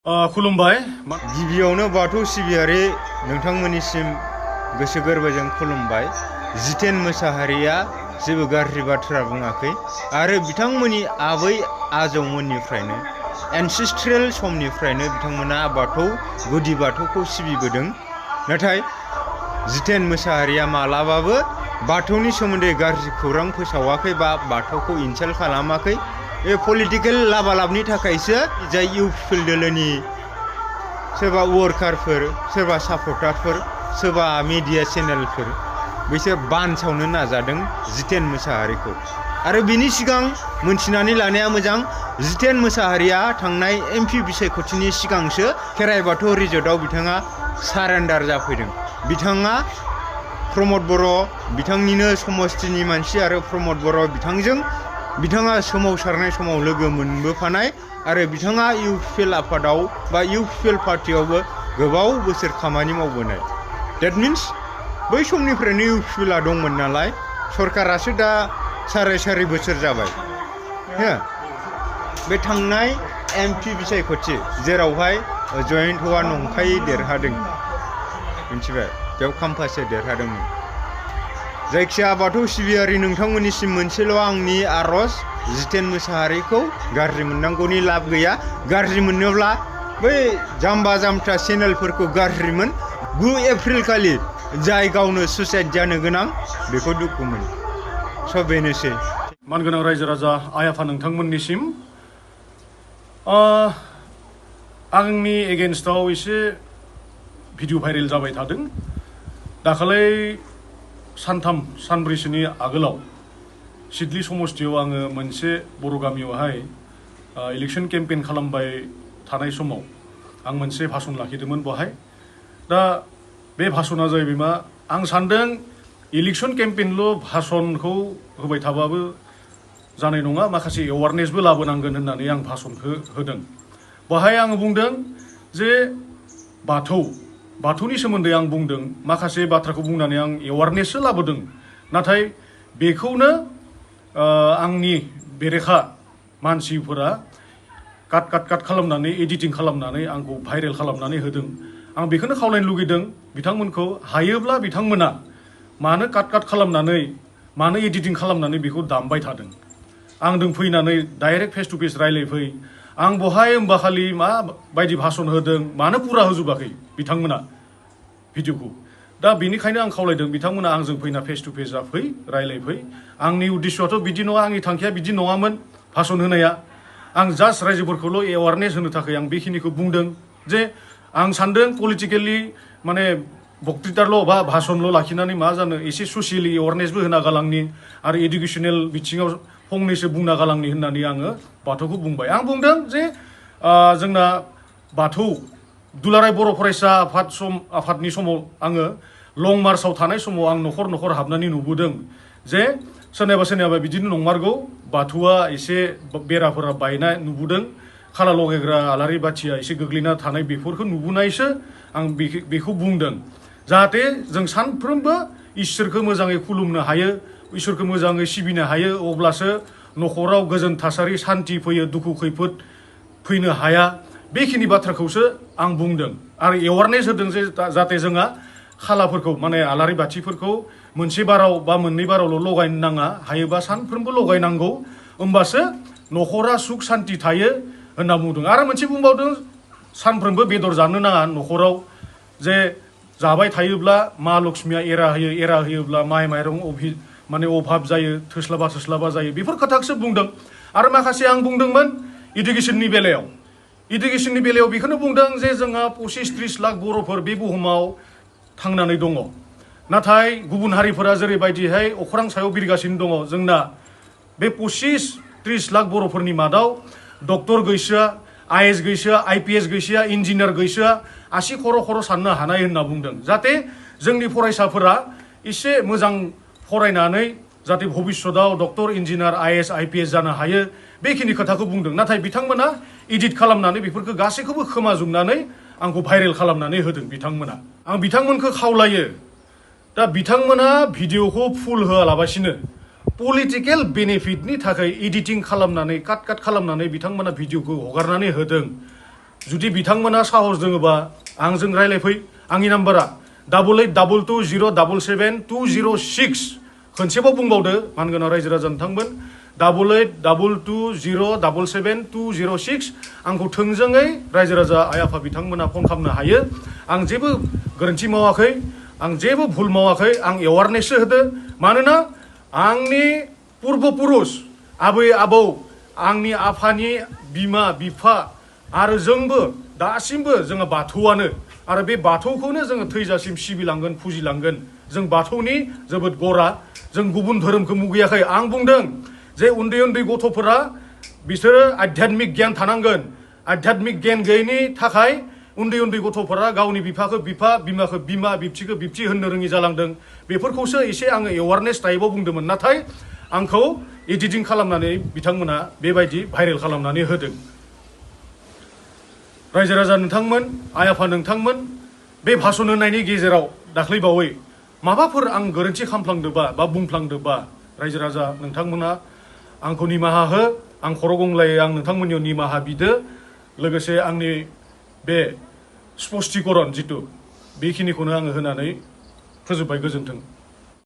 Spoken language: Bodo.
खुलुमबाय गिबियावनो बाथौ सिबियारि नोंथांमोननिसिम गोसो गोरबोजों खुलुमबाय। जितेन मोसाहारिया जेबो गाज्रि बाथ्रा बुङाखै आरो बिथांमोननि आबै आजौमोननिफ्रायनो एनसेस्ट्रियेल समनिफ्रायनो बिथांमोना गुदि बाथौखौ सिबिबोदों। नाथाय जितेन मोसाहारिया मालाबाबो बाथौनि सोमोन्दै गाज्रि खौरां फोसावाखै बा बाथौखौ इनसाल्ट खालामाखै। बे पलिटिकेल लाबालाबनि थाखायसो जाय इउपिएल दोलोनि सोरबा वर्कारफोर, सोरबा सापर्टारफोर, सोरबा मिडिया चेनेलफोर बिसोर बानसावनो नाजादों जितेन मोसाहारिखौ। आरो बिनि सिगां मोनथिनानै लानाया मोजां, जितेन मोसाहारिया थांनाय एमपि बिसायख'थिनि सिगांसो खेराइ बाथौ रिजर्टआव बिथाङा सारेन्डार जाफैदों। बिथाङा प्रमद बर' बिथांनिनो समस्थिनि मानसि आरो प्रमद बर' बिथाङा सोमावसारनाय समाव लोगो मोनबोफानाय आरो बिथाङा इउपिएल आफादाव बा इउपिएल पार्टियावबो गोबाव बोसोर खामानि मावबोनाय। डेट मिन्स बै समनिफ्रायनो इउपिएलआ दंमोन नालाय, सरकारासो दा साराय बोसोर जाबाय। बे थांनाय एमपि बिसायख'थि जेरावहाय जयेन्ट हौवा नंखायै देरहादों, मिथिबाय, बेयाव खाम्फासे देरहादोंमोन। जायखिया बाथौ सिबियारि नोंथांमोननिसिम मोनसेल' आंनि आर'ज, जितेन मोसाहारिखौ गाज्रि मोननांगौनि लाब गैया। गाज्रि मोनोब्ला बै जाम्बा जाम्था चेनेलफोरखौ गाज्रिमोन। 9 एप्रिल खालि जाय गावनो सुसाइड जानो गोनां बेखौ दुखु मोन। स' बेनोसै। मानगोनां रायजो राजा आइ आफा नोंथांमोननिसिम आंनि एगेन्स्टआव एसे भिडिअ भाइरेल जाबाय थादों। दाखालै सानथाम सानब्रैसोनि आगोलाव सिडली समस्थियाव आङो मोनसे बर' गामियावहाय इलेक्सन केम्पेइन खालामबाय थानाय समाव आं मोनसे भाषण लाखिदोंमोन बहाय। दा बे भाषणा जाहैबाय मा, आं सानदों इलेक्सन केम्पेइनल' भाषणखौ होबाय थाबाबो जानाय नङा, माखासे एवारनेसबो लाबोनांगोन होननानै आं भाषणखौ होदों। बहाय आङो बुंदों जे बाथौनि सोमोन्दै आं बुंदों, माखासे बाथ्राखौ बुंनानै आं एवारनेससो लाबोदों। नाथाय बेखौनो आंनि बेरेखा मानसिफोरा काट खालामनानै, एडिटिं खालामनानै आंखौ भाइरेल खालामनानै होदों। आं बेखौनो खावलायनो लुगैदों बिथांमोनखौ, हायोब्ला बिथांमोना मानो काट खालामनानै, मानो एडिटिं खालामनानै बेखौ दामबाय थादों। आंजों फैनानै डाइरेक्ट फेस टु फेस रायलायफै। आं बहाय होमबा खालि माबायदि भाषण होदों, मानो पुरा होजोबाखै बिथांमोना भिडिअखौ। दा बेनिखायनो आं खावलायदों बिथांमोना आंजों फैना फेस टु फेस जाफै, रायलायफै। आंनि उद्देश्यआथ' बिदि नङा, आंनि थांखिया बिदि नङामोन भाषण होनाया। आं जास्ट रायजोफोरखौल' एवारनेस होनो थाखाय आं बेखिनिखौ बुंदों जे आं सानदों पलिटिकेलि माने बक्तृताल' बा भाषणल' लाखिनानै मा जानो, एसे ससियेलि एवारनेसबो होना गालांनि आरो इडुकेसनेल बिथिङाव फंनैसो बुंना गालांनि होननानै आङो बाथौखौ बुंबाय। आं बुंदों जे जोंना बाथौ दुलाराय बर' फरायसा आफादनि समाव आङो लं मार्चआव थानाय समाव आं न'खर हाबनानै नुबोदों जे सोरनियाबा बिदिनो नंमारगौ, बाथौआ एसे बेराफोरा बायनाय नुबोदों, खाला लगायग्रा आलारि बाथिया एसे गोग्लैना थानाय, बेफोरखौ नुबोनायसो आं बेखौ बुंदों। जाहाथे जों सानफ्रोमबो इसोरखौ मोजाङै खुलुमनो हायो, इसोरखौ मोजाङै सिबिनो हायो, अब्लासो न'खराव गोजोन थासारि, सान्थि फैयो, दुखु खैफोद फैनो हाया। बेखिनि बाथ्राखौसो आं बुंदों आरो एवारनेस होदों जे जाहाथे जोंहा खालाफोरखौ, माने आलारि बाथिफोरखौ मोनसे बाराव बा मोननै बारावल' लगायनो नाङा, हायोबा सानफ्रोमबो लगायनांगौ, होमबासो न'खरा सुख सान्थि थायो होनना बुंदों। आरो मोनसे बुंबावदों, सानफ्रोमबो बेदर जानो नाङा न'खराव, जे जाबाय थायोब्ला मा लक्ष्मिया एरा होयोब्ला माइ माइरं माने अभाब जायो, थोस्लाबा जायो, बेफोर खोथाखौसो बुंदों। आरो माखासे आं बुंदोंमोन इडुकेसननि बेलायाव बेखौनो बुंदों जे जोंहा 25-30 लाख बर'फोर बे बुहुमाव थांनानै दङ। नाथाय गुबुन हारिफोरा जेरैबायदिहाय अख्रां सायाव बिरगासिनो दङ, जोंना बे 25-30 लाख बर'फोरनि मादाव डक्टर गैसोआ, आइएस गैसोआ, आइपिएस गैसोआ, इन्जिनियार गैसोआ, आसि खर' साननो हानाय होनना बुंदों। जाहाथे जोंनि फरायसाफोरा एसे मोजां फरायनानै जाहाथे भबिष्यतआव डक्टर, इन्जिनियार, आइएस, आइपिएस जानो हायो, बेखिनि खोथाखौ बुंदों। नाथाय बिथांमोना एडिट खालामनानै बेफोरखौ गासैखौबो खोमाजोबनानै आंखौ भाइरेल खालामनानै होदों बिथांमोना। आं बिथांमोनखौ खावलायो, दा बिथांमोना भिडिअखौ फुल होआलाबासिनो पलिटिकेल बेनिफिटनि थाखाय एडिटिं खालामनानै, काट खालामनानै बिथांमोना भिडिअखौ हगारनानै होदों। जुदि बिथांमोना साहस दोङोबा आंजों रायलायफै आंनि नाम्बारा 8822077206 खनसेबाव बुंबावदो मानगोनां रायजो राजा नोंथांमोन 8822077206 आंखौ थोंजोङै रायजो राजा आइ आफा बिथांमोना फन खालामनो हायो आं जेबो गोरोन्थि मावाखै आं जेबो भुल मावाखै आं एवारनेससो होदो मानोना आंनि पुर्बपुरुष आबै आबौ आंनि आफानि बिमा बिफा आरो जोंबो दासिमबो जोङो बाथौआनो आरो बे बाथौखौनो जोङो थैजासिम सिबिलांगोन फुजिलांगोन जों बाथौनि जोबोद गरा जों गुबुन धोरोमखौ मुगैयाखै आं बुंदों जे उन्दै उन्दै गथ'फोरा बिसोरो आध्यात्मिक गियान थानांगोन आध्यात्मिक गियान गैयैनि थाखाय उन्दै उन्दै गथ'फोरा गावनि बिफाखौ बिफा बिमाखौ बिमा बिबथिखौ बिबथि होननो रोङि जालांदों बेफोरखौसो एसे आङो एवारनेस टाइपआव बुंदोंमोन नाथाय आंखौ एडिटिं खालामनानै बिथांमोना बेबायदि भाइरेल खालामनानै होदों रायजो राजा नोंथांमोन आइ आफा नोंथांमोन बे भाषण होनायनि गेजेराव दाख्लैबावै माबाफोर आं गोरोन्थि खालामफ्लांदोंबा बा बुंफ्लांदोंबा रायजो राजा नोंथांमोना आंखौ निमाहा हो आं खर' गंग्लायै आं नोंथांमोननियाव निमाहा बिदो लोगोसे आंनि बे स्पष्टीकरण जितु बेखिनिखौनो आङो होनानै फोजोबबाय गोजोन्थों